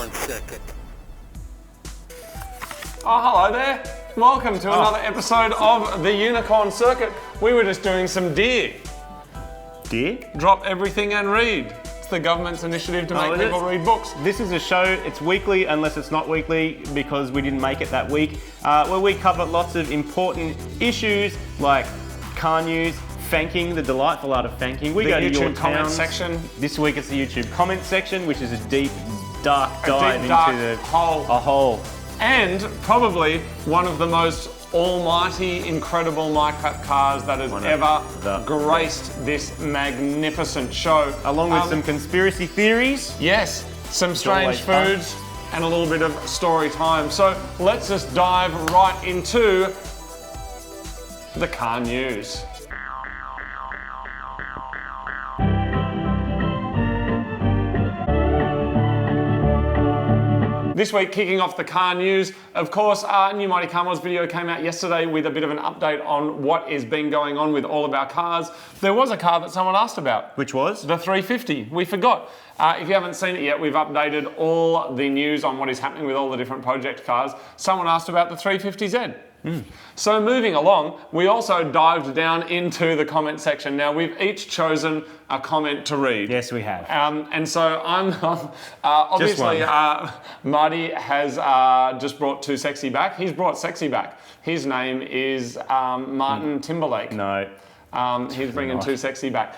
Unicorn Circuit. Oh, hello there. Welcome to another episode of the Unicorn Circuit. We were just doing some Dear. Dear? Drop everything and read. It's the government's initiative to make people read books. This is a show, it's weekly unless it's not weekly because we didn't make it that week, where we cover lots of important issues like car news, Fanking, the delightful art of Fanking. We go to your YouTube comment towns. section. This week it's the YouTube comment section, which is a deep, dark dive dark into the hole. And probably one of the most almighty, incredible microcap cars that has ever graced this magnificent show. Along with some conspiracy theories. Yes, some strange foods and a little bit of story time. So let's just dive right into the car news. This week, kicking off the car news, of course, new Mighty Car Mods video came out yesterday with a bit of an update on what has been going on with all of our cars. There was a car that someone asked about. Which was? The 350. We forgot. If you haven't seen it yet, we've updated all the news on what is happening with all the different project cars. Someone asked about the 350Z. So moving along, we also dived down into the comment section. Now we've each chosen a comment to read. Yes, we have. And so I'm obviously Marty has just brought Too Sexy back. He's brought Sexy back. His name is Martin Timberlake. No. He's bringing Too Sexy back.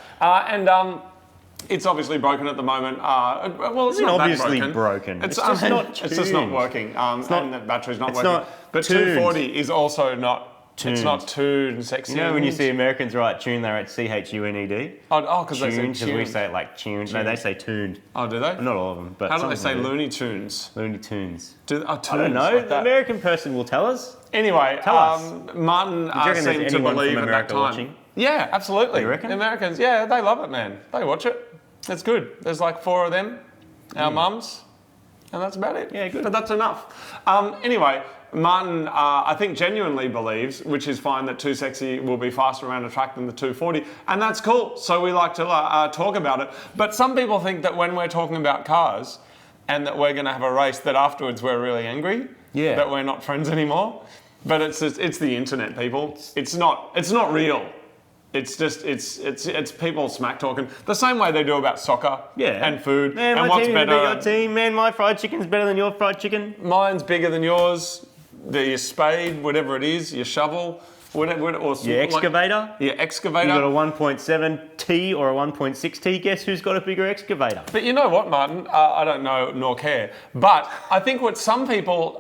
It's obviously broken at the moment. Well, it's not obviously that broken. It's just not tuned. It's just not working. And the battery's not working. But tuned. 240 is also not tuned. It's not tuned sexy. You know when you see Americans write tune, they write C-H-U-N-E-D? Oh, because they say tuned. Because we say it like tuned. No, they say tuned. Oh, do they? Not all of them. But how do they say Looney Tunes? Looney Tunes. Tunes I don't know. Like the American person will tell us. Anyway, tell us. Martin seemed to believe at that time. Watching? Yeah, absolutely. You reckon? Americans, yeah, they love it, man. They watch it. It's good. There's like 4 of them, our mums, and that's about it. Yeah, good. But that's enough. Anyway, Martin, I think genuinely believes, which is fine, that Too Sexy will be faster around a track than the 240, and that's cool. So we like to talk about it. But some people think that when we're talking about cars and that we're going to have a race, that afterwards we're really angry. Yeah. That we're not friends anymore. But it's the internet, people. It's not real. It's just it's people smack talking the same way they do about soccer and food. Man, and my what's team better? Your team, man, my fried chicken's better than your fried chicken. Mine's bigger than yours. Your spade, whatever it is, your shovel, whatever, or your excavator. Your excavator. You got a 1.7T or a 1.6T. Guess who's got a bigger excavator? But you know what, Martin? I don't know nor care. But I think what some people,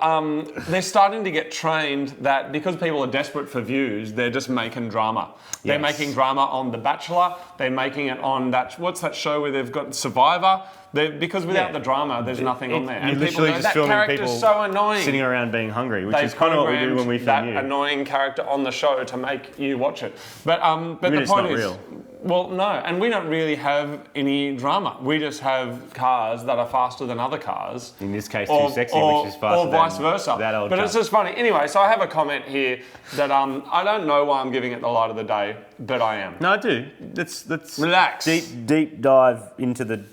they're starting to get trained that because people are desperate for views, they're just making drama. They're making drama on The Bachelor. They're making it on that, what's that show where they've got Survivor? Because without the drama, there's nothing on there. You're And literally people go, just that filming character's people so annoying. Sitting around being hungry, which They is kind of what we do when we film that you. annoying character on the show to make you watch it. But the it's point not is, real. well, no, and we don't really have any drama. We just have cars that are faster than other cars. In this case, Too Sexy, which is faster or vice than versa. that old But it's just funny. Anyway, so I have a comment here that I don't know why I'm giving it the light of the day, but I am. No, I do. Let's Relax. Deep dive into the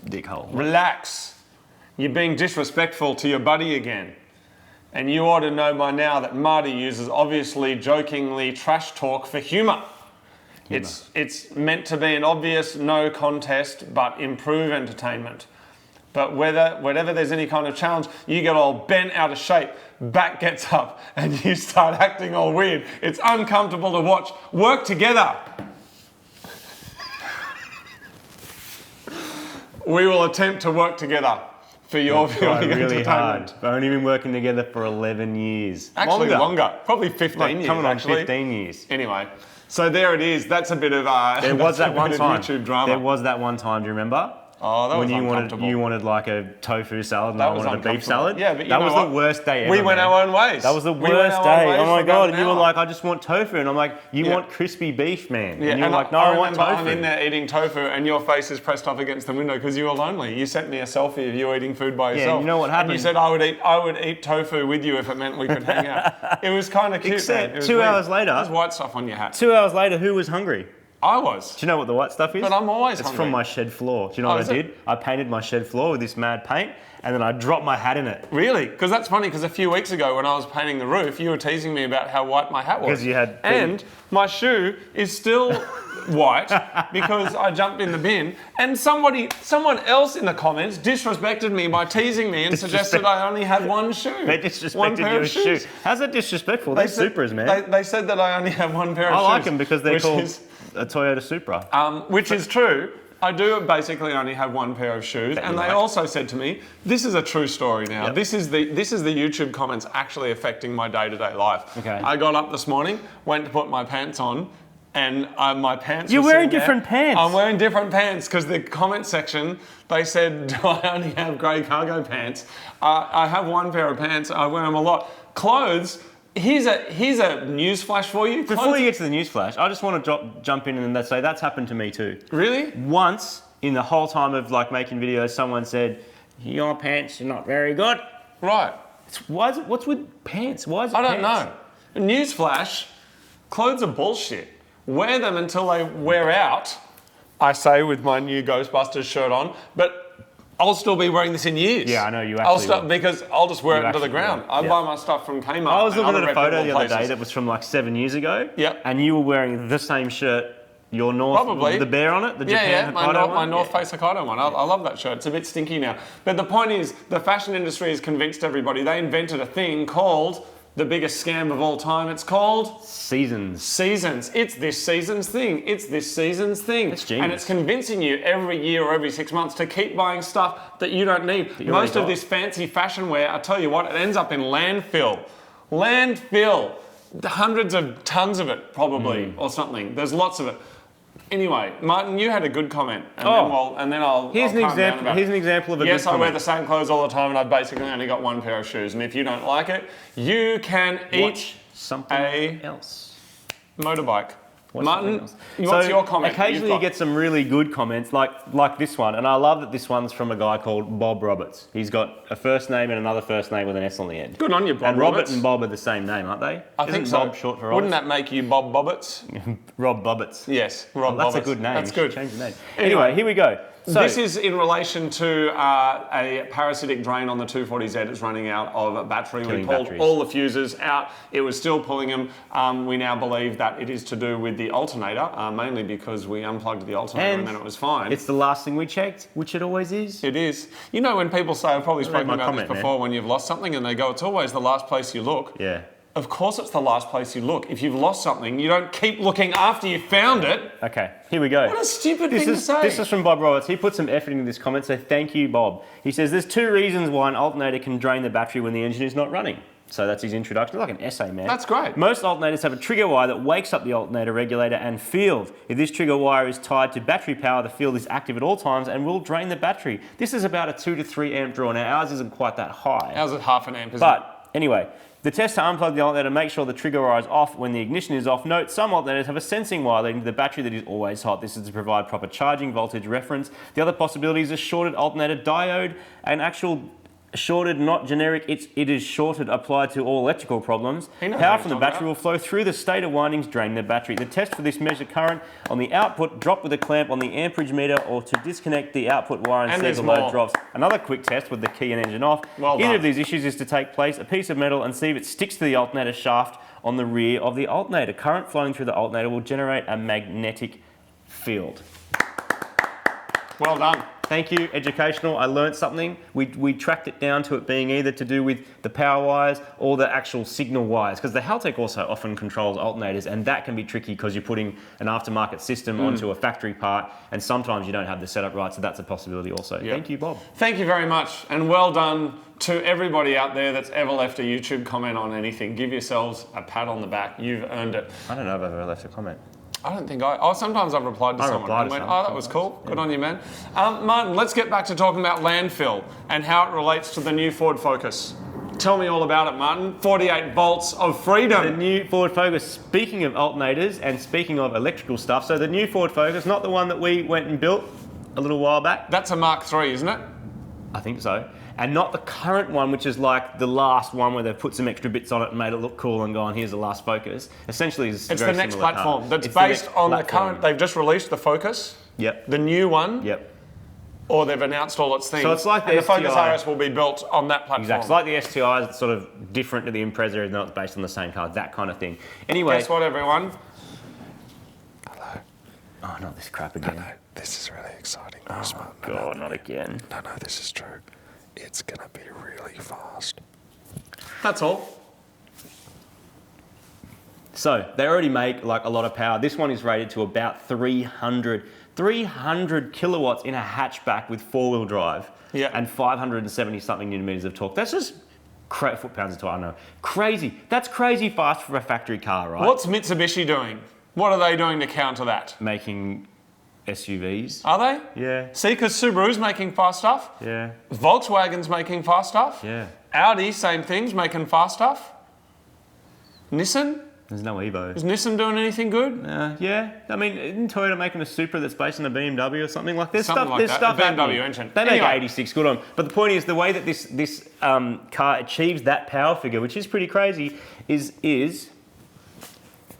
dick hole. Relax. You're being disrespectful to your buddy again. And you ought to know by now that Marty uses obviously jokingly trash talk for humour. It's meant to be an obvious no contest, but improve entertainment. But whenever there's any kind of challenge, you get all bent out of shape, back gets up, and you start acting all weird. It's uncomfortable to watch. Work together. We will attempt to work together for your viewing really entertainment. hard. We've only been working together for 11 years. Actually, longer. Probably 15 years. Coming on actually. 15 years. Anyway, so there it is. That's a bit of There was that one time. YouTube drama. There was that one time. Do you remember? Oh, that was when uncomfortable. you wanted like a tofu salad and I wanted a beef salad. Yeah, but that was the worst day ever. We went our own ways. That was the worst day. Oh my god! And you were like, I just want tofu, and I'm like, you want crispy beef, man. Yeah, and you were like, no, I want tofu. I'm in there eating tofu, and your face is pressed up against the window because you were lonely. You sent me a selfie of you eating food by yourself. Yeah, you know what happened? And you said I would eat tofu with you if it meant we could hang out. It was kind of cute. Except man. It was 2 weird. hours later, There's white stuff on your hat. 2 hours later, who was hungry? I was. Do you know what the white stuff is? But I'm always It's hungry. from my shed floor. Do you know what I did? I painted my shed floor with this mad paint, and then I dropped my hat in it. Really? Because that's funny, because a few weeks ago when I was painting the roof, you were teasing me about how white my hat was. Because you had... And my shoe is still white because I jumped in the bin, and someone else in the comments disrespected me by teasing me and suggested I only had one shoe. They disrespected your shoe. How's that disrespectful? They're Supras, man. They said that I only have one pair of shoes. I like them because they're called a Toyota Supra. Which is true. I do basically only have one pair of shoes, and they also said to me, "This is a true story now. Yep. This is the YouTube comments actually affecting my day-to-day life." Okay. I got up this morning, went to put my pants on, and my pants. You're were wearing sitting different there. pants. I'm wearing different pants because the comment section they said, "Do I only have grey cargo pants?" I have one pair of pants. I wear them a lot. Clothes. Here's a news flash for you. Before you get to the news flash, I just want to jump in and say that's happened to me too. Really? Once in the whole time of like making videos, someone said, "Your pants are not very good." Right. What's with pants? Why is it I don't pants? know. Newsflash, clothes are bullshit. Wear them until they wear out, I say with my new Ghostbusters shirt on, but I'll still be wearing this in years. Yeah, I know, you actually will. Because I'll just wear it into the actually ground. will, I yeah. buy my stuff from Kmart. I was and looking other at a photo the reputable other day places. that was from like 7 years ago. Yep. And you were wearing the same shirt, your North, Probably. the bear on it, the Japan Hokkaido my one? North Face Hokkaido one. I love that shirt. It's a bit stinky now. But the point is, the fashion industry has convinced everybody. They invented a thing called the biggest scam of all time. It's called Seasons. Seasons. It's this season's thing. It's this season's thing. It's genius. And it's convincing you every year or every 6 months to keep buying stuff that you don't need. you Most already of got. this fancy fashion wear, I tell you what, it ends up in landfill. Landfill. Hundreds of tons of it, probably, or something. There's lots of it. Anyway, Martin, you had a good comment, and then I'll Here's I'll an calm down example. about Here's it. an example of a Yes, good I wear comment. the same clothes all the time, and I've basically only got one pair of shoes. And if you don't like it, you can Watch eat something a else. motorbike. Watch Martin, something else. what's your comment? Occasionally you get some really good comments, like this one, and I love that this one's from a guy called Bob Roberts. He's got a first name and another first name with an S on the end. Good on you, Bob And Robert Roberts. and Bob are the same name, aren't they? I think Isn't so. Bob short for Roberts? Wouldn't that make you Bob Bobbits? Rob Bobbits. Yes, Rob That's Bobbits. a good name. That's You should good. Change the name. Anyway, Anyway, here we go. So, this is in relation to a parasitic drain on the 240Z. It's running out of battery. We Killing pulled batteries. all the fuses out. It was still pulling them. We now believe that it is to do with the alternator, mainly because we unplugged the alternator and then it was fine. it's the last thing we checked, which it always is. It is. You know when people say, I've probably spoken my about comment, this before, when you've lost something and they go, it's always the last place you look. Yeah. Of course it's the last place you look. If you've lost something, you don't keep looking after you found it. Okay, here we go. What a stupid thing to say. This is from Bob Roberts. He put some effort into this comment, so thank you, Bob. He says there's 2 reasons why an alternator can drain the battery when the engine is not running. So that's his introduction. It's like an essay, man. That's great. Most alternators have a trigger wire that wakes up the alternator regulator and field. If this trigger wire is tied to battery power, the field is active at all times and will drain the battery. This is about a 2 to 3 amp draw. Now ours isn't quite that high. How's it half an amp, isn't it? But anyway, the test to unplug the alternator, make sure the trigger wire is off when the ignition is off. Note, some alternators have a sensing wire leading to the battery that is always hot. This is to provide proper charging voltage reference. The other possibility is a shorted alternator diode, an actual shorted, not generic. It is shorted, applied to all electrical problems. He knows what Power he's from the talking battery about. will flow through the stator windings, drain the battery. The test for this measure current on the output, drop with a clamp on the amperage meter, or to disconnect the output wire and see if there's the load more. drops. Another quick test with the key and engine off. Well Either done. of these issues is to take place a piece of metal and see if it sticks to the alternator shaft on the rear of the alternator. Current flowing through the alternator will generate a magnetic field. Well done. Thank you, educational. I learnt something. We tracked it down to it being either to do with the power wires or the actual signal wires, because the Haltech also often controls alternators, and that can be tricky because you're putting an aftermarket system onto a factory part, and sometimes you don't have the setup right, so that's a possibility also. Yeah. Thank you, Bob. Thank you very much, and well done to everybody out there that's ever left a YouTube comment on anything. Give yourselves a pat on the back. You've earned it. I don't know if I've ever left a comment. I don't think sometimes I've replied to someone replied and to went, some, oh, that was cool. Good on you, man. Martin, let's get back to talking about landfill and how it relates to the new Ford Focus. Tell me all about it, Martin. 48 volts of The freedom. new Ford Focus, speaking of alternators and speaking of electrical stuff, so the new Ford Focus, not the one that we went and built a little while back. That's a Mark III, isn't it? I think so. and not the current one, which is like the last one where they've put some extra bits on it and made it look cool and gone, here's the last Focus. Essentially, it's the very next similar platform car. that's It's based on the platform. current. They've just released the Focus, Yep. the new one, Yep. or they've announced all its things. So it's like the and the Focus STI. RS will be built on that platform. Exactly. It's like the STI is sort of different to the Impreza, even though it's based on the same car, that kind of thing. Anyway. Guess what, everyone? Oh, not this crap again. No, this is really exciting. Oh, God, not again. No, this is true. It's gonna be really fast. That's all. So they already make like a lot of power. This one is rated to about 300 kilowatts in a hatchback with four-wheel drive. Yeah. And 570 something newton meters of torque. That's just foot-pounds of torque. I know. Crazy. That's crazy fast for a factory car, right? What's Mitsubishi doing? What are they doing to counter that? Making SUVs. Are they? Yeah. See, because Subaru's making fast stuff. Yeah. Volkswagen's making fast stuff. Yeah. Audi, same things, making fast stuff. Nissan? There's no Evo. Is Nissan doing anything good? Yeah, I mean, isn't Toyota making a Supra that's based on a BMW or something like this? Something like there's that. stuff The BMW happening. engine. They make Anyway. 86, good on. But the point is, the way that this car achieves that power figure, which is pretty crazy, is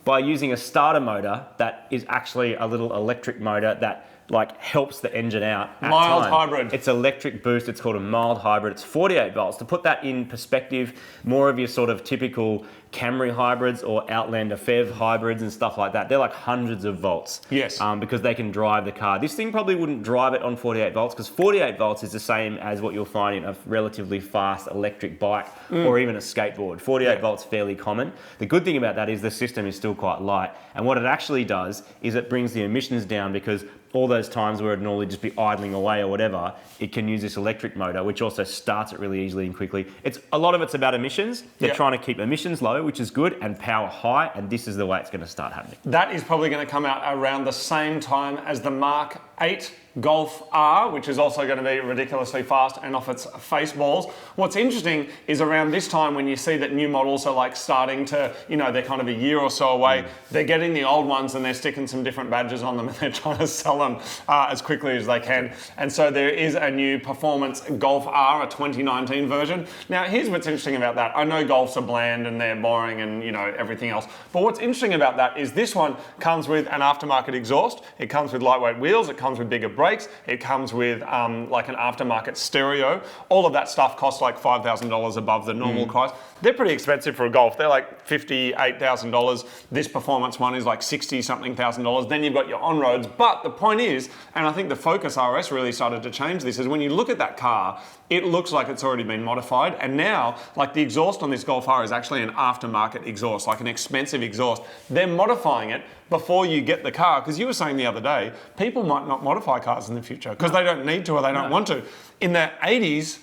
by using a starter motor that is actually a little electric motor that like helps the engine out at Mild time. hybrid. It's electric boost. It's called a mild hybrid. It's 48 volts. To put that in perspective, more of your sort of typical Camry hybrids or Outlander PHEV hybrids and stuff like that, they're like hundreds of volts. Yes. Because they can drive the car. This thing probably wouldn't drive it on 48 volts because 48 volts is the same as what you'll find in a relatively fast electric bike or even a skateboard. 48 volts fairly common. The good thing about that is the system is still quite light. And what it actually does is it brings the emissions down because all those times where it'd normally just be idling away or whatever, it can use this electric motor, which also starts it really easily and quickly. A lot of it's about emissions. They're trying to keep emissions low, which is good, and power high, and this is the way it's going to start happening. That is probably going to come out around the same time as the Mark 8 Golf R, which is also going to be ridiculously fast and off its face balls. What's interesting is around this time when you see that new models are like starting to, they're kind of a year or so away, they're getting the old ones and they're sticking some different badges on them and they're trying to sell them as quickly as they can. And so there is a new performance Golf R, a 2019 version. Now, here's what's interesting about that. I know Golfs are bland and they're boring and, everything else. But what's interesting about that is this one comes with an aftermarket exhaust. It comes with lightweight wheels. It comes with bigger brakes. It comes with like an aftermarket stereo. All of that stuff costs like $5,000 above the normal price. They're pretty expensive for a Golf. They're like $58,000. This performance one is like $60-something thousand. Then you've got your on-roads. But the point is, and I think the Focus RS really started to change this, is when you look at that car, it looks like it's already been modified. And now, like the exhaust on this Golf R is actually an aftermarket exhaust, like an expensive exhaust. They're modifying it before you get the car, because you were saying the other day, people might not modify cars in the future because they don't need to or they don't want to. In the 80s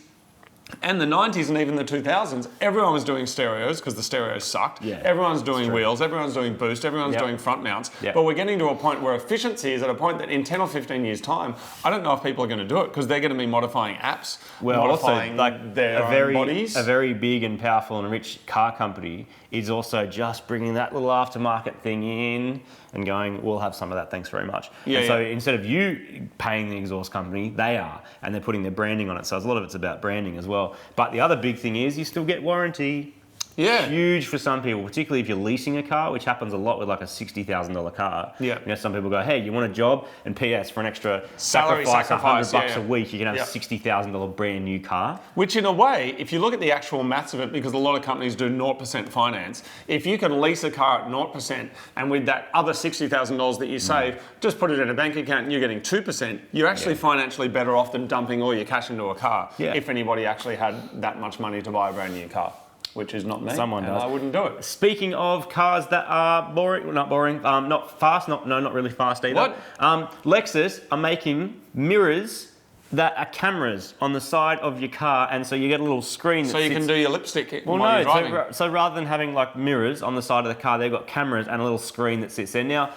and the 90s and even the 2000s, everyone was doing stereos because the stereos sucked. Yeah, everyone's doing wheels, everyone's doing boost, everyone's doing front mounts. But we're getting to a point where efficiency is at a point that in 10 or 15 years' time, I don't know if people are going to do it because they're going to be modifying apps, modifying their own bodies. A very big and powerful and rich car company is also just bringing that little aftermarket thing in and going, we'll have some of that, thanks very much. So instead of you paying the exhaust company, they are, and they're putting their branding on it. So a lot of it's about branding as well. But the other big thing is you still get warranty. Yeah. Huge for some people, particularly if you're leasing a car, which happens a lot with like a $60,000 car. Yeah. Some people go, hey, you want a job? And PS, for an extra Salary sacrifice, sacrifice, $100 a week, you can have a $60,000 brand new car. Which in a way, if you look at the actual maths of it, because a lot of companies do 0% finance, if you can lease a car at 0% and with that other $60,000 that you save, just put it in a bank account and you're getting 2%, you're actually financially better off than dumping all your cash into a car if anybody actually had that much money to buy a brand new car. Which is not me. Someone does. I wouldn't do it. Speaking of cars that are not fast, not really fast either. What? Lexus are making mirrors that are cameras on the side of your car, and so you get a little screen that So you sits... can do your lipstick while you're driving. So rather than having like mirrors on the side of the car, they've got cameras and a little screen that sits there. Now,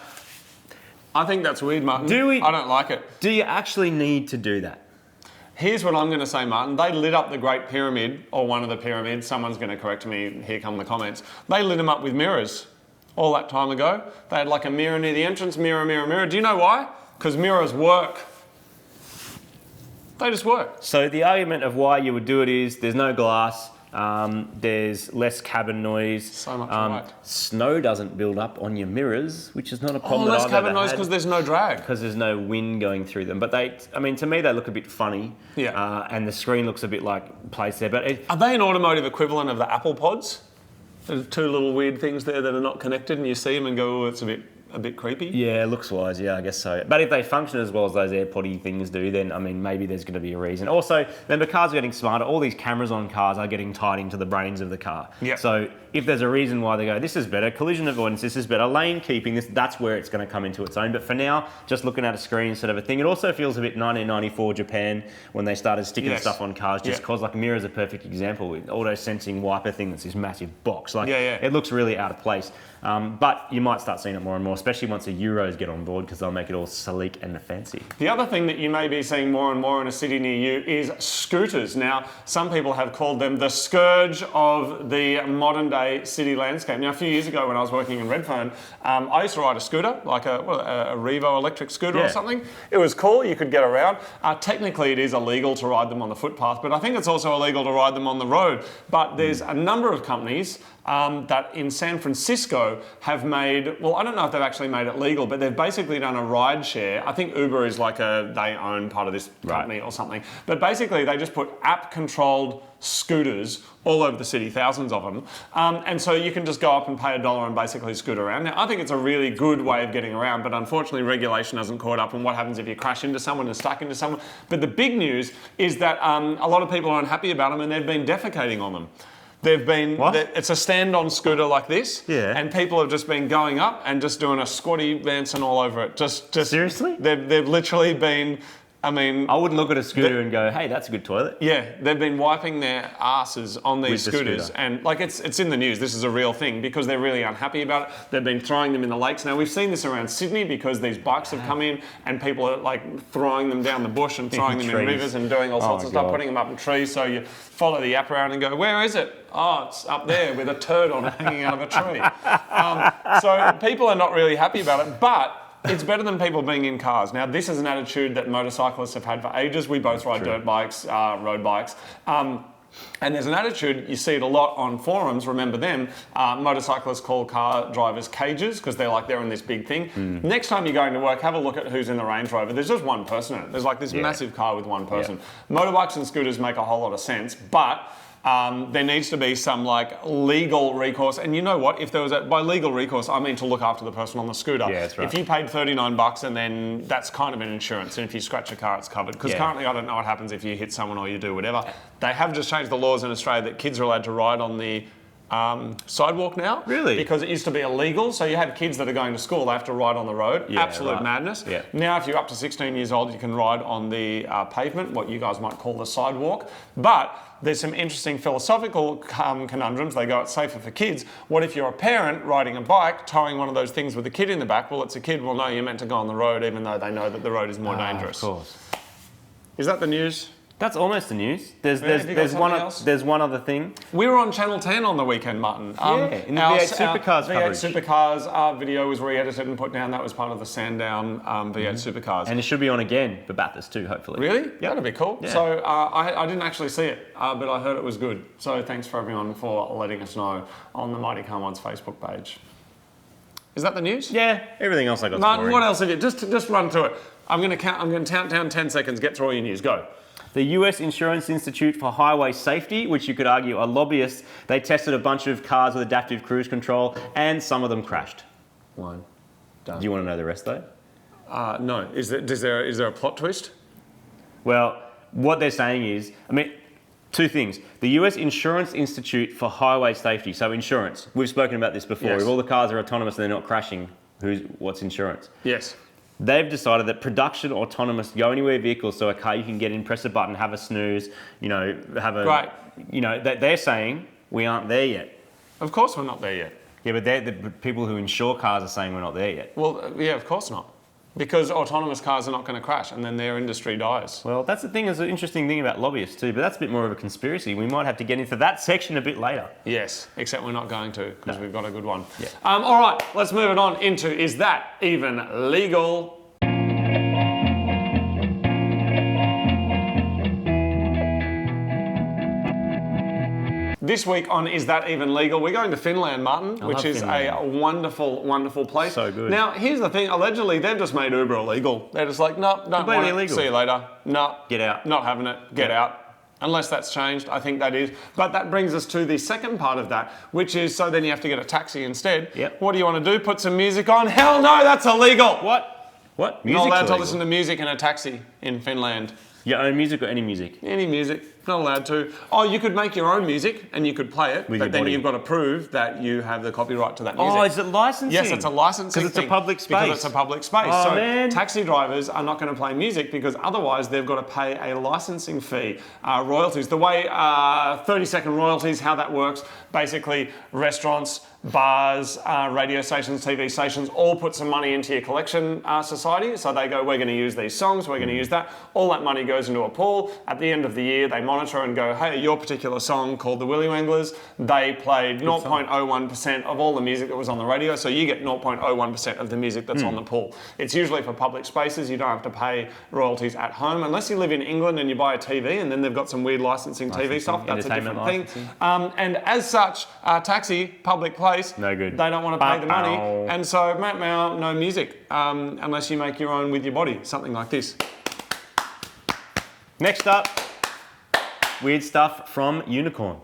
I think that's weird, Martin. I don't like it. Do you actually need to do that? Here's what I'm going to say, Martin. They lit up the Great Pyramid, or one of the pyramids. Someone's going to correct me. Here come the comments. They lit them up with mirrors all that time ago. They had like a mirror near the entrance. Mirror, mirror, mirror. Do you know why? Because mirrors work. They just work. So the argument of why you would do it is there's no glass, there's less cabin noise. So much right. Snow doesn't build up on your mirrors, which is not a Oh, problem. less cabin noise because there's no drag. Because there's no wind going through them. But to me, they look a bit funny. Yeah. And the screen looks a bit like placed there. But Are they an automotive equivalent of the Apple Pods? There's two little weird things there that are not connected, and you see them and go, oh, it's a bit creepy. yeah, looks wise, yeah, I guess so. But if they function as well as those AirPoddy things do, then I mean, maybe there's going to be a reason. Also, remember, cars are getting smarter. All these cameras on cars are getting tied into the brains of the car. Yeah. So if there's a reason why they go, this is better, collision avoidance, this is better, lane keeping, that's where it's going to come into its own. But for now, just looking at a screen instead of a thing. It also feels a bit 1994 Japan when they started sticking stuff on cars, just because like Mirror's a perfect example with auto sensing wiper thing that's this massive box. Like it looks really out of place. But you might start seeing it more and more, especially once the Euros get on board, because they'll make it all sleek and fancy. The other thing that you may be seeing more and more in a city near you is scooters. Now, some people have called them the scourge of the modern day city landscape. Now, a few years ago when I was working in Redfern, I used to ride a scooter, like a Revo electric scooter or something. It was cool, you could get around. Technically, it is illegal to ride them on the footpath, but I think it's also illegal to ride them on the road. But there's a number of companies that in San Francisco have made, well, I don't know if they've actually made it legal, but they've basically done a ride share. I think Uber is like they own part of this company or something. But basically they just put app-controlled scooters all over the city, thousands of them. And so you can just go up and pay $1 and basically scoot around. Now, I think it's a really good way of getting around, but unfortunately regulation hasn't caught up, and what happens if you crash into someone and stuck into someone. But the big news is that a lot of people are unhappy about them and they've been defecating on them. They've been, it's a stand-on scooter like this, and people have just been going up and just doing a squatty dancing all over it. Just Seriously? They've literally been, I mean... I wouldn't look at a scooter and go, hey, that's a good toilet. Yeah, they've been wiping their asses on these scooters, and like it's in the news. This is a real thing because they're really unhappy about it. They've been throwing them in the lakes. Now, we've seen this around Sydney because these bikes have come in and people are like throwing them down the bush and throwing them in rivers and doing all sorts of stuff, putting them up in trees. So you follow the app around and go, where is it? Oh, it's up there with a turd on it hanging out of a tree. So people are not really happy about it, but it's better than people being in cars. Now, this is an attitude that motorcyclists have had for ages. We both ride dirt bikes, road bikes. And there's an attitude, you see it a lot on forums, remember them, motorcyclists call car drivers cages because they're in this big thing. Next time you're going to work, have a look at who's in the Range Rover. There's just one person in it. There's like this massive car with one person. Motorbikes and scooters make a whole lot of sense, but there needs to be some like legal recourse. And you know what? If there was by legal recourse, I mean to look after the person on the scooter. Yeah, that's right. If you paid $39 and then that's kind of an insurance, and if you scratch a car, it's covered. Because currently, I don't know what happens if you hit someone or you do whatever. They have just changed the laws in Australia that kids are allowed to ride on the sidewalk now. Really? Because it used to be illegal. So you have kids that are going to school, they have to ride on the road. Yeah, Absolute madness. Yeah. Now, if you're up to 16 years old, you can ride on the pavement, what you guys might call the sidewalk. But there's some interesting philosophical conundrums. They go, it's safer for kids. What if you're a parent riding a bike, towing one of those things with a kid in the back? Well, it's a kid. Well, no, you're meant to go on the road, even though they know that the road is more dangerous. Of course. Is that the news? That's almost the news. Have you got something else? There's one other thing. We were on Channel 10 on the weekend, Martin. In the V8 Supercars coverage. V8 Supercars video was re-edited and put down. That was part of the Sandown V8 Supercars. And it should be on again for Bathurst too, hopefully. Really? Yeah. That'd be cool. Yeah. So I didn't actually see it, but I heard it was good. So thanks for everyone for letting us know on the Mighty Car One's Facebook page. Is that the news? Yeah, everything else I got. Martin, what else have you? Just run through it. I'm going to count down 10 seconds. Get through all your news. Go. The US Insurance Institute for Highway Safety, which you could argue are lobbyists, they tested a bunch of cars with adaptive cruise control and some of them crashed. One. Done. Do you want to know the rest though? No. Is there a plot twist? Well, what they're saying is, two things. The US Insurance Institute for Highway Safety, so insurance. We've spoken about this before. Yes. If all the cars are autonomous and they're not crashing, what's insurance? Yes. They've decided that production autonomous go anywhere vehicles, so a car you can get in, press a button, have a snooze, Right. They're saying we aren't there yet. Of course we're not there yet. Yeah, but the people who insure cars are saying we're not there yet. Well, yeah, of course not. Because autonomous cars are not going to crash and then their industry dies. Well, that's the thing, it's an interesting thing about lobbyists too, but that's a bit more of a conspiracy. We might have to get into that section a bit later. Yes, except we're not going to because we've got a good one. Yeah. All right, let's move it on into, is that even legal? This week on Is That Even Legal? We're going to Finland, Martin, which love is Finland. a wonderful, wonderful place. So good. Now, here's the thing. Allegedly, they've just made Uber illegal. They're just like, no, don't Completely want it. illegal. See you later. No. Get out. Not having it. Get Yeah. out. Unless that's changed, I think that is. But that brings us to the second part of that, which is so then you have to get a taxi instead. Yep. What do you want to do? Put some music on? Hell no, that's illegal. What? You're not Music's allowed to illegal? listen to music in a taxi in Finland. Your own music or any music? Any music, not allowed to. Oh, you could make your own music and you could play it, With but your then body. you've got to prove that you have the copyright to that music. Oh, is it licensing? Yes, it's a licensing Because it's a thing. public space. Because it's a public space. Oh, so man. taxi drivers are not going to play music because otherwise they've got to pay a licensing fee, royalties. The way 30-second royalties, how that works, basically restaurants, bars, radio stations, TV stations, all put some money into your collection society. So they go, we're going to use these songs, we're going to use that. All that money goes into a pool. At the end of the year, they monitor and go, hey, your particular song called the Willy Wanglers, they played 0.01% of all the music that was on the radio. So you get 0.01% of the music that's on the pool. It's usually for public spaces. You don't have to pay royalties at home unless you live in England and you buy a TV and then they've got some weird licensing TV stuff. That's a different thing. And as such, taxi, public place, no good. They don't want to pay the money, and so no music unless you make your own with your body, something like this. Next up, weird stuff from Unicorn.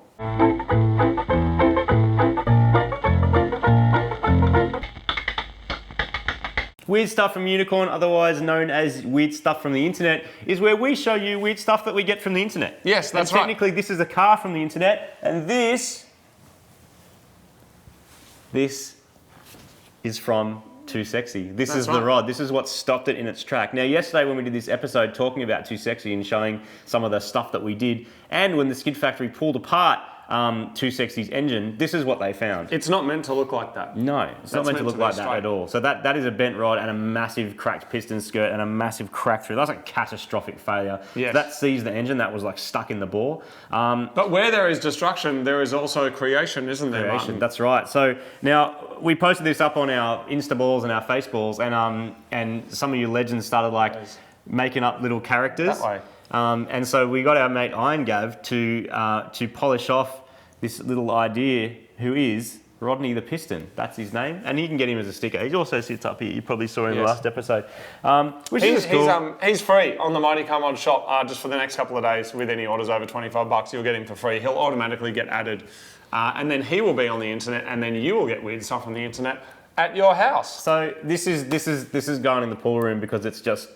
Weird stuff from Unicorn, otherwise known as weird stuff from the internet, is where we show you weird stuff that we get from the internet. Yes, that's and right. technically, this is a car from the internet, and this is from Too Sexy. This That's is right. the rod. This is what stopped it in its track. Now, yesterday when we did this episode talking about Too Sexy and showing some of the stuff that we did, and when the Skid Factory pulled apart Too Sexy's engine, this is what they found. It's not meant to look like that. No, it's not meant to look be like that straight. at all. So that is a bent rod and a massive cracked piston skirt and a massive crack through. That's a catastrophic failure. Yes. That seized the engine. That was like stuck in the bore. But where there is destruction, there is also creation, isn't there, Martin? That's right. So now we posted this up on our Insta balls and our Face balls, and some of you legends started like making up little characters. That way. And so we got our mate Iron Gav to polish off this little idea, who is Rodney the Piston. That's his name, and you can get him as a sticker. He also sits up here. You probably saw him in the last episode. Which is cool. He's free on the Mighty Car Mod shop just for the next couple of days. With any orders over $25, you'll get him for free. He'll automatically get added, and then he will be on the internet, and then you will get weird stuff on the internet at your house. So this is going in the pool room because it's just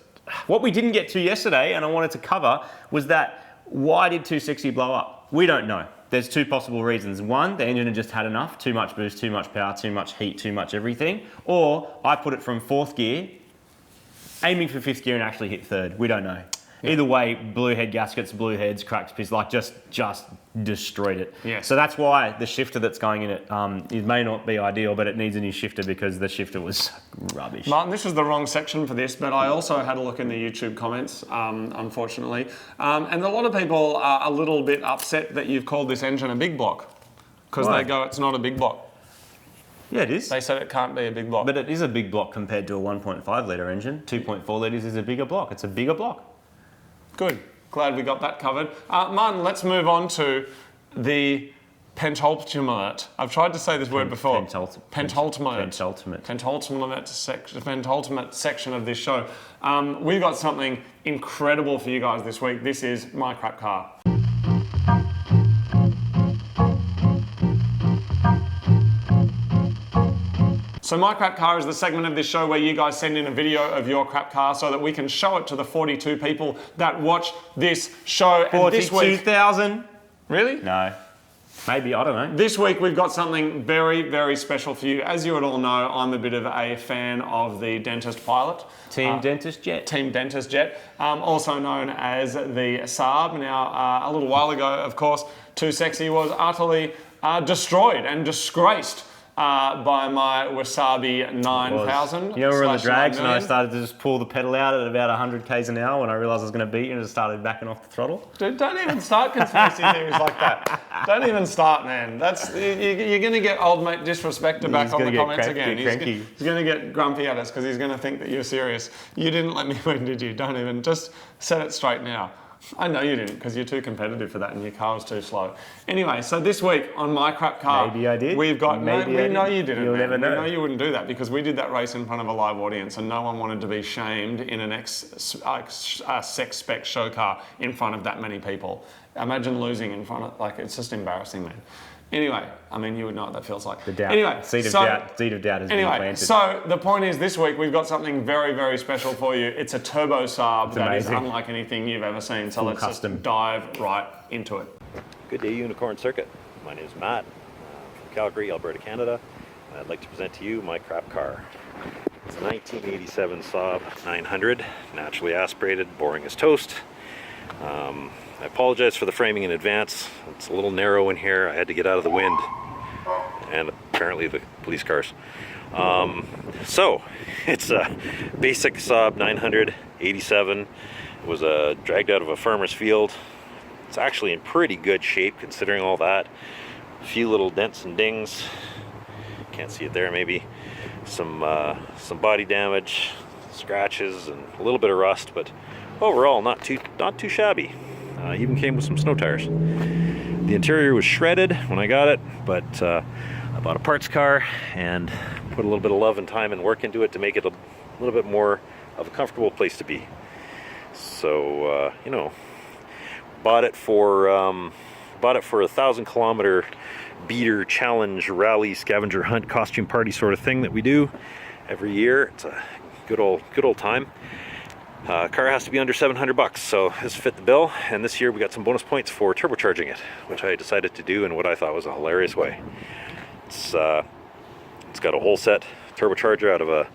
what we didn't get to yesterday, and I wanted to cover was that why did Too Sexy blow up? We don't know. There's two possible reasons. One, the engine had just had enough, too much boost, too much power, too much heat, too much everything. Or I put it from fourth gear, aiming for fifth gear and actually hit third. We don't know. Yeah. Either way, blew head gaskets, blew heads, cracked piston, like just destroyed it. Yes. So that's why the shifter that's going in it may not be ideal, but it needs a new shifter because the shifter was rubbish. Martin, this is the wrong section for this, but I also had a look in the YouTube comments, unfortunately. And a lot of people are a little bit upset that you've called this engine a big block because Why? they go, it's not a big block. Yeah, it is. They said it can't be a big block. But it is a big block compared to a 1.5 litre engine. 2.4 litres is a bigger block. It's a bigger block. Good. Glad we got that covered. Martin, let's move on to the pentultimate. I've tried to say this word before. Pentultimate section of this show. We've got something incredible for you guys this week. This is My Crap Car. So My Crap Car is the segment of this show where you guys send in a video of your crap car so that we can show it to the 42 people that watch this show. 42,000? Really? No. Maybe, I don't know. This week we've got something very, very special for you. As you would all know, I'm a bit of a fan of the Dentist Pilot. Team Dentist Jet. Team Dentist Jet, also known as the Saab. Now, a little while ago, of course, Too Sexy was utterly destroyed and disgraced by my Wasabi 9000. You know, we were on the drags 9 and I million. started to just pull the pedal out at about 100 k's an hour when I realised I was going to beat you and just started backing off the throttle. Dude, don't even start conspiracy theories like that. Don't even start, man. That's you're going to get old mate disrespected back on the comments again. He's going to get grumpy at us because he's going to think that you're serious. You didn't let me win, did you? Don't even. Just set it straight now. I know you didn't, because you're too competitive for that and your car was too slow. Anyway, so this week on My Crap Car... Maybe I did. We've got... Maybe we I know did. you didn't, You'll man. never know. We know you wouldn't do that, because we did that race in front of a live audience and no one wanted to be shamed in an sex spec show car in front of that many people. Imagine losing in front of... Like, it's just embarrassing, man. Anyway, I mean, you would know what that feels like. The doubt. Anyway, Seed of doubt has been planted. So the point is, this week we've got something very, very special for you. It's a turbo Saab that is amazing. unlike anything you've ever seen. So let's custom. just dive right into it. Good day, Unicorn Circuit. My name is Matt from Calgary, Alberta, Canada. I'd like to present to you my crap car. It's a 1987 Saab 900, naturally aspirated, boring as toast. I apologize for the framing in advance. It's a little narrow in here. I had to get out of the wind and apparently the police cars. So it's a basic Saab 900 87. It was dragged out of a farmer's field. It's actually in pretty good shape considering all that. A few little dents and dings. Can't see it there maybe. Some body damage, scratches, and a little bit of rust, but overall not too shabby. Even came with some snow tires. The interior was shredded when I got it, but I bought a parts car and put a little bit of love and time and work into it to make it a little bit more of a comfortable place to be. So you know, bought it for a 1,000-kilometer beater challenge rally scavenger hunt costume party sort of thing that we do every year. It's a good old time. Car has to be under $700, so this fit the bill. And this year we got some bonus points for turbocharging it, which I decided to do in what I thought was a hilarious way. It's got a whole set turbocharger out of a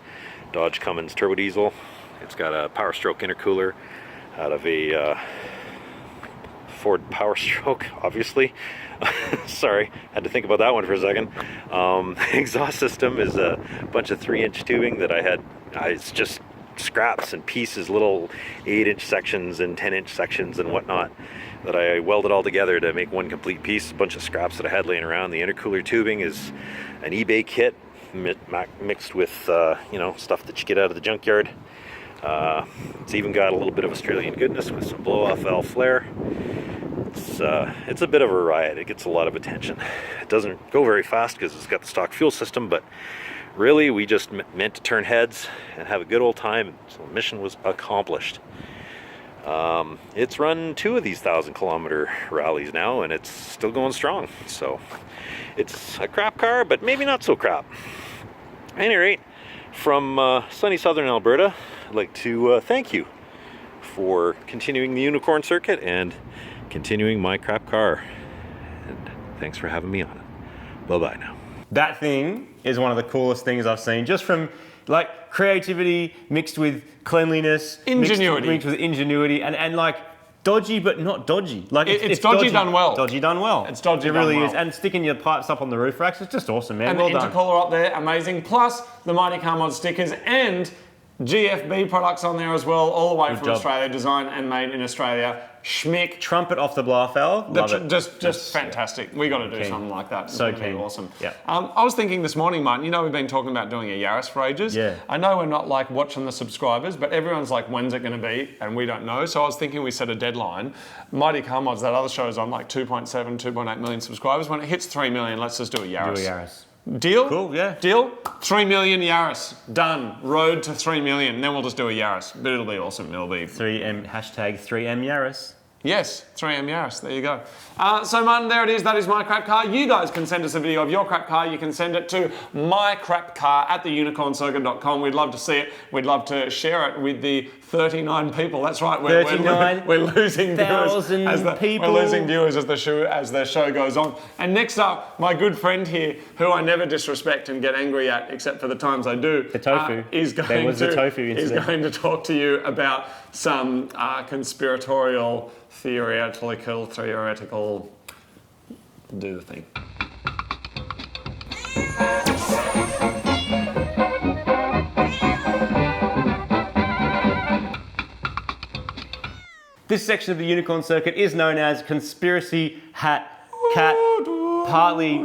Dodge Cummins turbo diesel. It's got a Power Stroke intercooler out of a Ford Power Stroke, obviously. Sorry, had to think about that one for a second. Exhaust system is a bunch of 3-inch tubing that it's just scraps and pieces, little 8-inch sections and 10-inch sections and whatnot that I welded all together to make one complete piece. A bunch of scraps that I had laying around. The intercooler tubing is an eBay kit mixed with you know, stuff that you get out of the junkyard. It's even got a little bit of Australian goodness with some blow-off valve flare. It's a bit of a riot. It gets a lot of attention. It doesn't go very fast because it's got the stock fuel system, but really we just meant to turn heads and have a good old time, so the mission was accomplished. It's run 2 of these 1,000-kilometer rallies now and it's still going strong. So it's a crap car, but maybe not so crap. At any rate, from sunny southern Alberta, I'd like to thank you for continuing the Unicorn Circuit and continuing my crap car. And thanks for having me on it. Bye-bye now. That thing is one of the coolest things I've seen, just from like creativity mixed with cleanliness, Ingenuity. mixed with ingenuity, and like dodgy but not dodgy. Like It's dodgy done well. Dodgy done well. It's dodgy It done really well. is. And sticking your pipes up on the roof racks, it's just awesome, man. And Well the done. intercooler up there, amazing. Plus the Mighty Car Mod stickers and GFB products on there as well, all the way Good from job. Australia, designed and made in Australia. Schmick. Trumpet off the blower valve. Love it. Just fantastic. We got to do Keen. something like that. It's So gonna be keen. awesome. Yeah. I was thinking this morning, Martin, you know we've been talking about doing a Yaris for ages. Yeah. I know we're not like watching the subscribers, but everyone's like, when's it going to be? And we don't know. So I was thinking we set a deadline. Mighty Car Mods, that other show is on like 2.7, 2.8 million subscribers. When it hits 3 million, let's just do a Yaris. Do a Yaris. Deal? Cool, yeah. Deal? 3 million Yaris. Done. Road to 3 million. Then we'll just do a Yaris. But it'll be awesome. It'll be... 3M, hashtag 3M Yaris. Yes, 3M Yaris. There you go. So Martin, there it is. That is my crap car. You guys can send us a video of your crap car. You can send it to mycrapcar@theunicorncircuit.com. We'd love to see it. We'd love to share it with the 39 people. That's right. We're losing viewers people. We're losing viewers as the show goes on. And next up, my good friend here, who I never disrespect and get angry at, except for the times I do, The tofu. is going to talk to you about some conspiratorial, theoretical, do the thing. This section of the Unicorn Circuit is known as Conspiracy Hat Cat, partly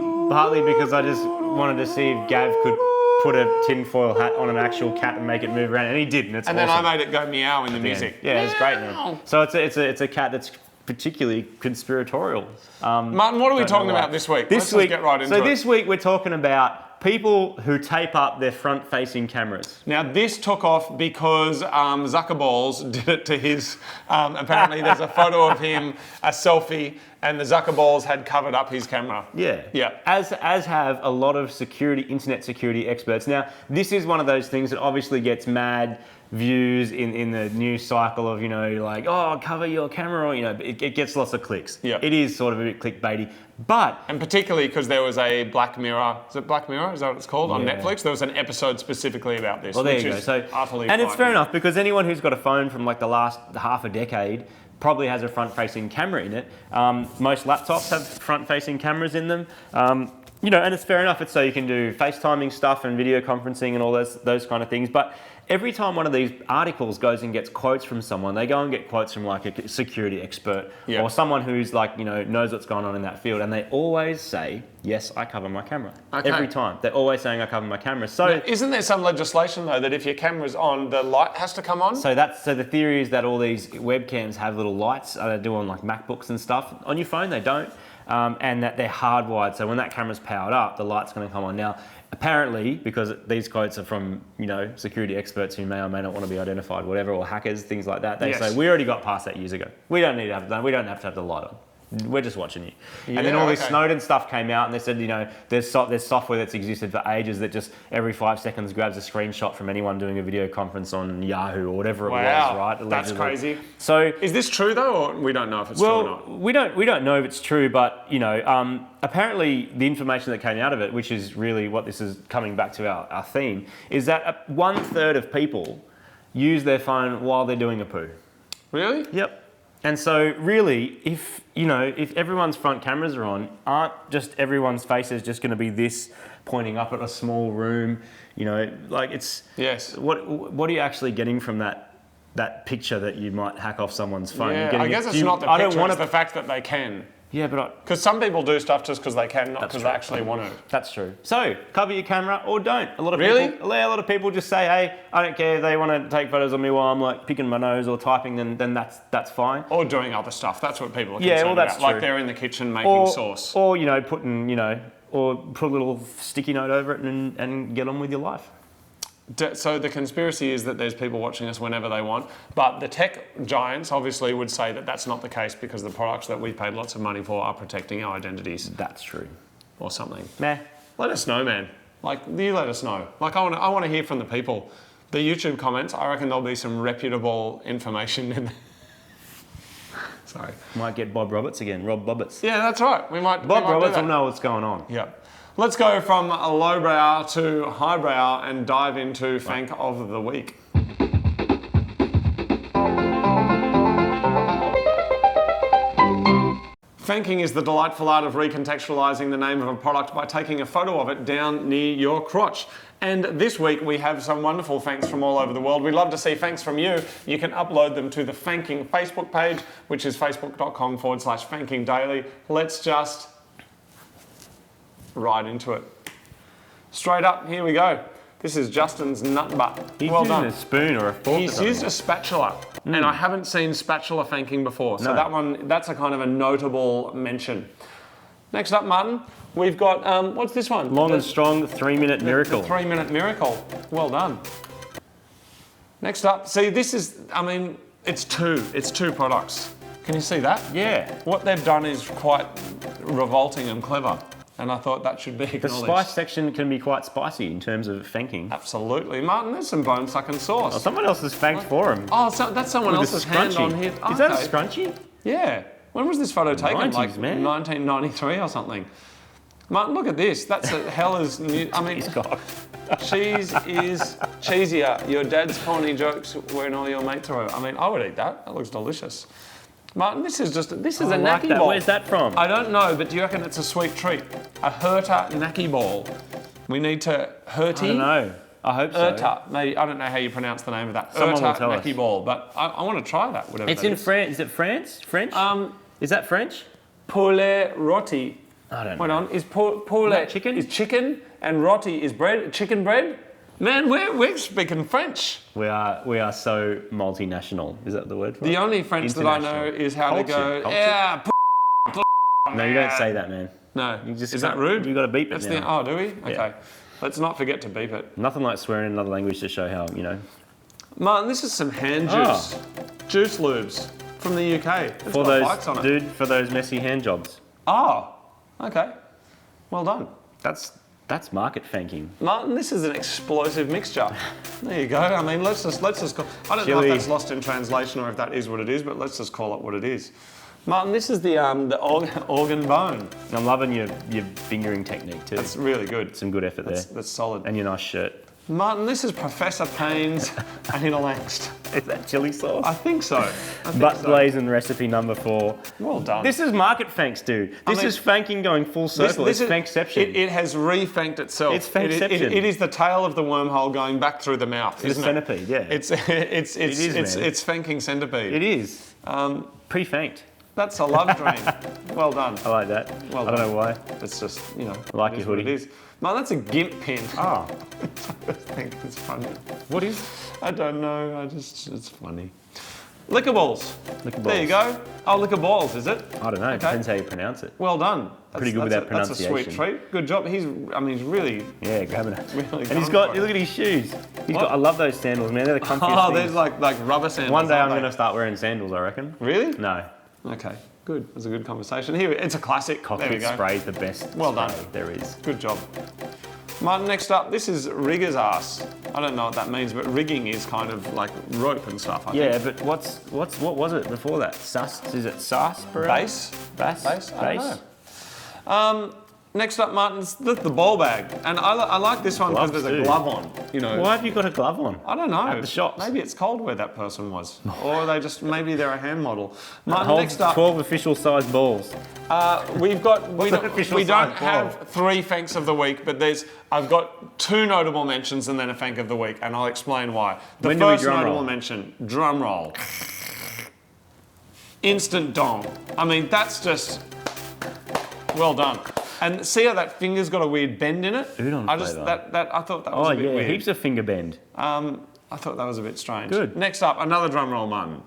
because I just wanted to see if Gav could put a tinfoil hat on an actual cat and make it move around, and he did, and it's And awesome. then I made it go meow in the music. Yeah, it's great, man. So it's a cat that's particularly conspiratorial. Martin, what are we talking about this week? Let's just get right into it. This week we're talking about people who tape up their front-facing cameras. Now, this took off because Zuckerballs did it to his... apparently, there's a photo of him, a selfie, and the Zuckerballs had covered up his camera. Yeah. Yeah. As have a lot of internet security experts. Now, this is one of those things that obviously gets mad views in the news cycle of, like, oh, cover your camera, or, it gets lots of clicks. Yeah. It is sort of a bit clickbaity. But... And particularly because there was a Black Mirror... Is it Black Mirror? Is that what it's called? On Netflix? There was an episode specifically about this, well, there which you go. is So, utterly and it's fair frightening. enough, because anyone who's got a phone from like the last half a decade probably has a front-facing camera in it. Most laptops have front-facing cameras in them. And it's fair enough. It's so you can do FaceTiming stuff and video conferencing and all those kind of things. But every time one of these articles goes and gets quotes from someone, they go and get quotes from like a security expert or someone who's like, knows what's going on in that field. And they always say, yes, I cover my camera. Okay. Every time. They're always saying I cover my camera. So Now, isn't there some legislation though that if your camera's on, the light has to come on? So the theory is that all these webcams have little lights. They do on like MacBooks and stuff. On your phone, they don't. And that they're hardwired. So when that camera's powered up, the light's going to come on. Now, apparently, because these quotes are from, security experts who may or may not want to be identified, whatever, or hackers, things like that, they say, we already got past that years ago. We don't have to have the light on. We're just watching you. And then all this Snowden stuff came out and they said, there's software that's existed for ages that just every 5 seconds grabs a screenshot from anyone doing a video conference on Yahoo or whatever it was, right? Allegedly. That's crazy. So is this true though, or we don't know if it's true or not? We don't know if it's true, but apparently the information that came out of it, which is really what this is coming back to our theme, is that 1/3 of people use their phone while they're doing a poo. Really? Yep. And so really, if everyone's front cameras are on, aren't just everyone's faces just going to be this pointing up at a small room? Like it's... Yes. What are you actually getting from that picture that you might hack off someone's phone? Yeah, I guess it's not the picture, it's the fact that they can. Yeah, but... Because some people do stuff just because they can, not because they actually want to. That's true. So, cover your camera or don't. A lot of people just say, hey, I don't care if they want to take photos of me while I'm like picking my nose or typing, then that's fine. Or doing other stuff. That's what people are concerned that's about. true. Like they're in the kitchen making sauce. Or, or put a little sticky note over it and get on with your life. So the conspiracy is that there's people watching us whenever they want, but the tech giants obviously would say that that's not the case because the products that we paid lots of money for are protecting our identities. That's true. Or something. Meh. Let us know, man. Like, you let us know. Like, I want to hear from the people. The YouTube comments, I reckon there'll be some reputable information in there. Sorry. Might get Bob Roberts again, Rob Boberts. Yeah, that's right. We might. Bob Roberts will know what's going on. Yeah. Let's go from a lowbrow to highbrow and dive into Fank of the Week. Fanking is the delightful art of recontextualizing the name of a product by taking a photo of it down near your crotch. And this week we have some wonderful Fanks from all over the world. We'd love to see Fanks from you. You can upload them to the Fanking Facebook page, which is facebook.com/Fanking Daily. Let's just right into it. Straight up, here we go. This is Justin's nut butt. He's well using done. a spoon or a fork. He's used a spatula, and I haven't seen spatula fanking before. So that's a kind of a notable mention. Next up, Martin, we've got, what's this one? Long and strong 3-minute miracle. 3-minute miracle. Well done. Next up, see, this is, it's two products. Can you see that? Yeah. What they've done is quite revolting and clever. And I thought that should be acknowledged. The spice section can be quite spicy in terms of fanking. Absolutely. Martin, there's some bone-sucking sauce. Oh, someone else has fanked for him. Oh, so that's someone else's hand on here. Is that a scrunchie? Yeah. When was this photo taken? 90s, like man. 1993 or something. Martin, look at this. That's a heller's new... cheese is cheesier. Your dad's corny jokes when all your mates are over. I would eat that. That looks delicious. Martin, this is a knacky ball. Where's that from? I don't know, but do you reckon it's a sweet treat? A Herta knacky ball. We need to Herty. I don't know. I hope so. Herta. Maybe, I don't know how you pronounce the name of that. Someone will Herta tell knacky us. ball, but I want to try that. Whatever. It's that in is. France. Is it France? French? Is that French? Poulet rôti. I don't know. Wait on, is poulet chicken? Is chicken and roti is bread? Chicken bread? Man, we're speaking French. We are so multinational. Is that the word for it? The only French that I know is how to go. Culture. Yeah. No, you don't say that, man. No. You just Is that can't- rude? You got to beep it That's now. do we? Okay. Yeah. Let's not forget to beep it. Nothing like swearing in another language to show how, you know. Martin, this is some hand juice. Juice lubes from the UK. It's For got bikes on those, it. dude, for those messy hand jobs. Oh, okay. Well done. That's market fanking. Martin, this is an explosive mixture. There you go. I mean, let's just call. I don't know Chili. if that's lost in translation or if that is what it is, but let's just call it what it is. Martin, this is the organ bone. I'm loving your fingering technique too. That's really good. Some good effort there. That's solid. And your nice shirt. Martin, this is Professor Payne's anal angst. Is that chili sauce? I think so. Butt blazing recipe number 4. Well done. This is market fanks, dude. This is fanking going full circle. It's fankception. It has re-fanked itself. It's fankception. It is the tail of the wormhole going back through the mouth, It's isn't a centipede, yeah. It's man. fanking centipede. It is. Pre-fanked. That's a love dream. Well done. I like that. Well I don't done. know why. It's just, I like it is your what hoodie. It is. Man, that's a gimp pin. Oh, I think it's funny. what is? I don't know. It's funny. Liquor balls. Liquor There you balls. go. Oh, liquor balls, is it? I don't know. Okay. Depends how you pronounce it. Well done. Pretty good with that That's a sweet pronunciation. treat. Good job. He's really. Yeah, grabbing it. Really And he's gone got. for it. Look at his shoes. He's What? got. I love those sandals, man. They're the comfiest Oh, things. there's like rubber sandals. One day I'm aren't they? going to start wearing sandals, I reckon. Really? No. Okay. Good. That's a good conversation. Here, it's a classic. There we Cockpit go. spray is the best Well done. spray there is. Good job. Martin, next up, this is rigger's ass. I don't know what that means, but rigging is kind of like rope and stuff. I Yeah, think. but what was it before that? Sus? Is it sarsaparilla? Bass. Bass? Bass? I don't Bass? know. Next up, Martin's the ball bag, and I like this one because Gloves there's a too. glove on. Why have you got a glove on? I don't know. At the shops. Maybe it's cold where that person was, or maybe they're a hand model. Martin, Holds next up, 12 official sized balls. we don't official have size 3 fanks of the week, but I've got 2 notable mentions and then a fank of the week, and I'll explain why. The When do we first drum notable roll? mention, drum roll, instant dong. I mean, that's just well done. And see how that finger's got a weird bend in it? Udon I just flavour. I thought that was Oh a bit yeah, weird. heaps of finger bend. I thought that was a bit strange. Good. Next up, another drum roll, Martin.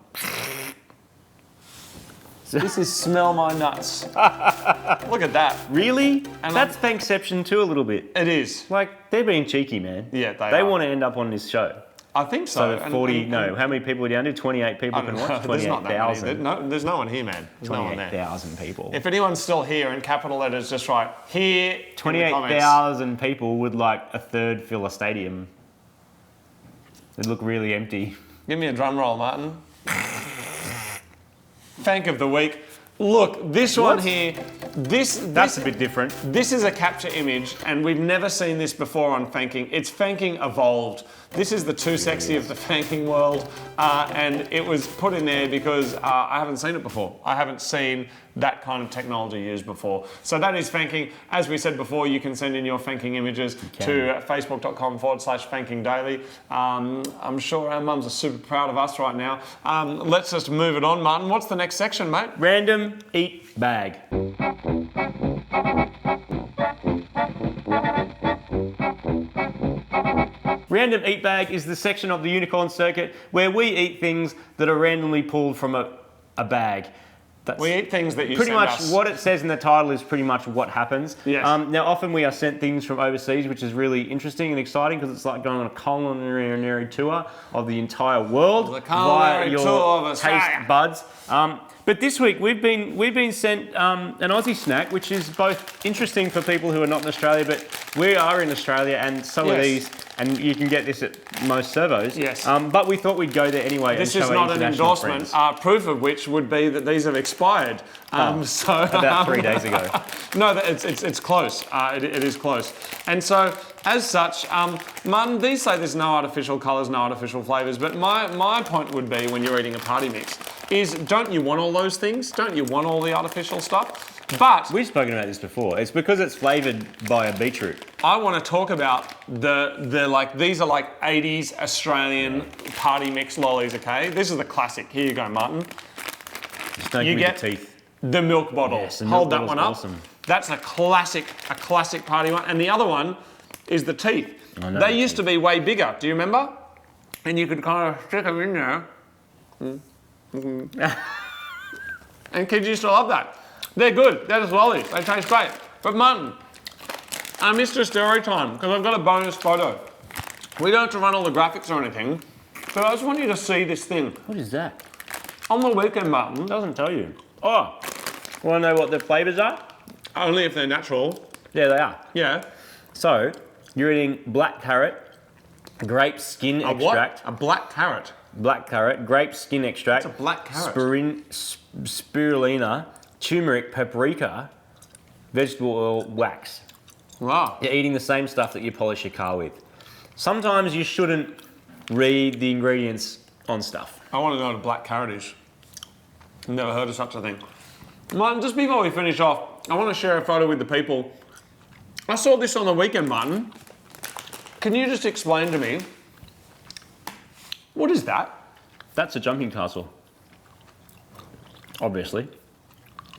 This is smell my nuts. Look at that. Really? And That's fankception too a little bit. It is. Like, they're being cheeky, man. Yeah, they They are. want to end up on this show. I think so. So that And- 40, and- no, how many people are down to? 28 people I can don't know. watch? There's not that many. 28,000. No, there's no one here, man. There's no one there. 28,000 people. If anyone's still here in capital letters, just write here. in the comments. 28,000 people would like a third fill a stadium. It'd look really empty. Give me a drum roll, Martin. Fank of the week. Look, this one here. That's a bit different. This is a capture image, and we've never seen this before on Fanking. It's Fanking evolved. This is the too sexy of the Fanking world, and it was put in there because I haven't seen it before. I haven't seen that kind of technology used before. So that is Fanking. As we said before, you can send in your Fanking images to facebook.com/Fanking Daily. I'm sure our mums are super proud of us right now. Let's just move it on, Martin. What's the next section, mate? Random eat bag. Random eat bag is the section of the unicorn circuit where we eat things that are randomly pulled from a bag. That's We eat things that you pretty send much us. what it says in the title is pretty much what happens. Yes. Now, often we are sent things from overseas, which is really interesting and exciting because it's like going on a culinary tour of the entire world The culinary via your tour of Australia. taste buds. But this week we've been sent an Aussie snack, which is both interesting for people who are not in Australia, but we are in Australia, and so are Yes. these, and you can get this at most servos. Yes. But we thought we'd go there anyway. This and is show our not an international endorsement, friends. proof of which would be that these have expired. So About 3 days ago. No, it's close. It is close. And so, as such, Martin, these say there's no artificial colours, no artificial flavours, but my point would be when you're eating a party mix is don't you want all those things? Don't you want all the artificial stuff? But We've spoken about this before. It's because it's flavoured by a beetroot. I want to talk about the like, these are like 80s Australian party mix lollies, okay? This is the classic. Here you go, Martin. Just don't You give me get the teeth. the milk bottle. Yes, the Hold milk that bottle's one up. awesome. That's a classic party one. And the other one is the teeth. I know They the used to be way bigger. Do you remember? And you could kind of stick them in there. And kids used to love that. They're good. They're just lollies. They taste great. But Martin, I missed a story time because I've got a bonus photo. We don't have to run all the graphics or anything, but I just want you to see this thing. What is that? On the weekend, Martin, Doesn't tell you. Oh, want to know what the flavors are? only if they're natural. Yeah, they are. Yeah. So, you're eating black carrot, grape skin extract. A black carrot. Black carrot, grape skin extract. It's a black carrot. Spirulina, turmeric, paprika, vegetable oil, wax. Wow. You're eating the same stuff that you polish your car with. Sometimes you shouldn't read the ingredients on stuff. I want to know what a black carrot is. Never heard of such a thing. Martin, just before we finish off, I want to share a photo with the people. I saw this on the weekend, Martin. Can you just explain to me, what is that? That's a jumping castle. Obviously.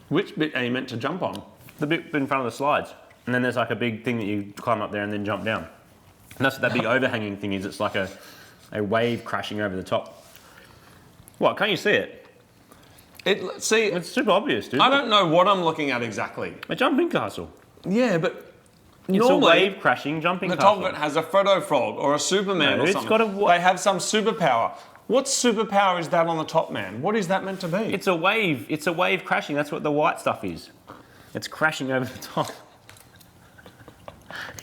Which bit are you meant to jump on? The bit in front of the slides. And then there's like a big thing that you climb up there and then jump down. And that's what that big overhanging thing is. It's like a wave crashing over the top. What, can't you see it? See, It's super obvious, dude. I don't know what I'm looking at exactly. A jumping castle. Yeah, but It's normally, a wave crashing jumping the castle. top of it has a Frodo frog or a Superman No, or it's something. got a They have some superpower. What superpower is that on the top, man? What is that meant to be? It's a wave. It's a wave crashing. That's what the white stuff is. It's crashing over the top.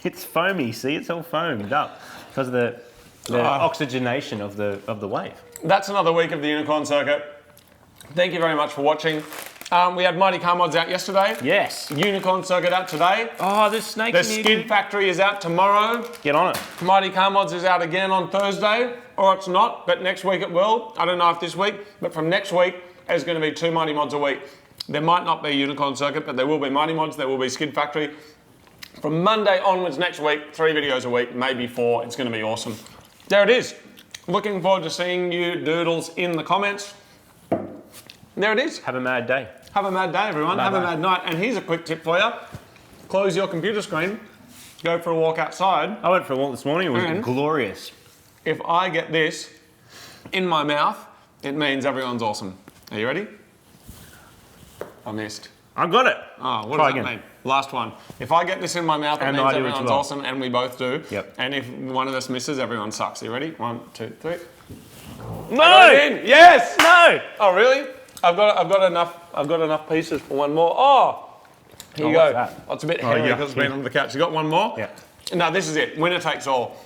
It's foamy. See, it's all foamed up because of the oxygenation of the wave. That's another week of the Unicorn Circuit. Thank you very much for watching. We had Mighty Car Mods out yesterday. Yes. Unicorn Circuit out today. Oh, there's snakes. The Skid Factory is out tomorrow. Get on it. Mighty Car Mods is out again on Thursday, or it's not, but next week it will. I don't know if this week, but from next week, there's going to be 2 Mighty Mods a week. There might not be Unicorn Circuit, but there will be Mighty Mods, there will be Skid Factory. From Monday onwards next week, 3 videos a week, maybe 4. It's going to be awesome. There it is. Looking forward to seeing you doodles in the comments. There it is. Have a mad day. Have a mad day, everyone. Bye-bye. Have a mad night. And here's a quick tip for you. Close your computer screen. Go for a walk outside. I went for a walk this morning. It was And- glorious. If I get this in my mouth, it means everyone's awesome. Are you ready? I missed. I got it. Oh, what Try does that again. mean? Last one. If I get this in my mouth, it And means I do as everyone's well. awesome, and we both do. Yep. And if one of us misses, everyone sucks. Are you ready? 1, 2, 3. No! I got it in. Yes! No! Oh, really? I've got enough pieces for one more. Oh! Here you what's go. that? Oh, it's a bit Oh, heavy yeah. because it's been on the couch. You got one more? Yeah. No, this is it. Winner takes all.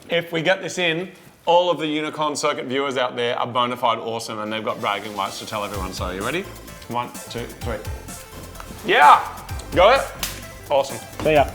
If we get this in, all of the Unicorn Circuit viewers out there are bona fide awesome, and they've got bragging rights to tell everyone. So, are you ready? 1, 2, 3. Yeah! Got it? Awesome. See ya.